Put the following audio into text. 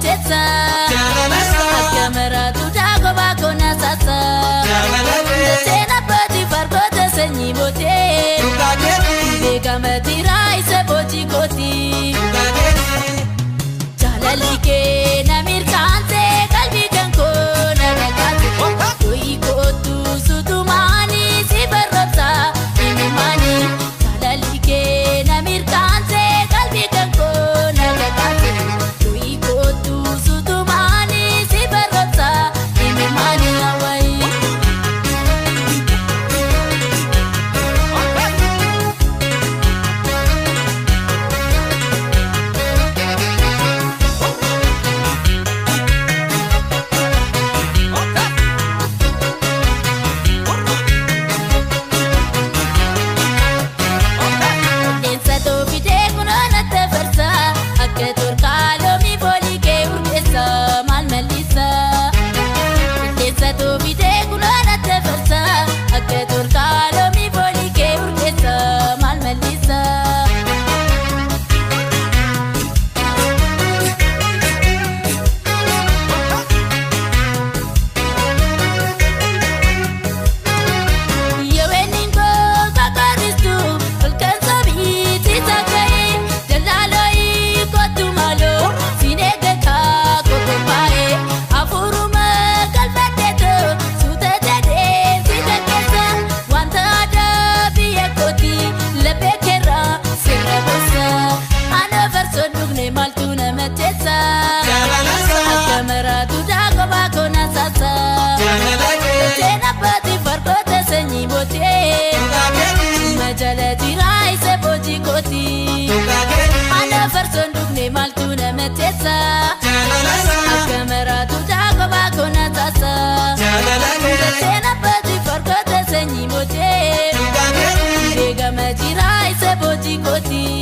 metesa Akamera tu dago bakona sasa Tena pati farkota senyi bote Bega metira ise boji koti Jalalike namir kante kalbi kanko nagakate Koi kotu sutumani si barrota imimani Jalalike namir kante kalbi kanko nagakate Koi kotu sutumani si barrota imimani awai Majalati raise boji koti Ana verson dugne maltuna metesa Akamera tu jago bakona sasa Tena pati farkota senyi bote Bega maji raise boji koti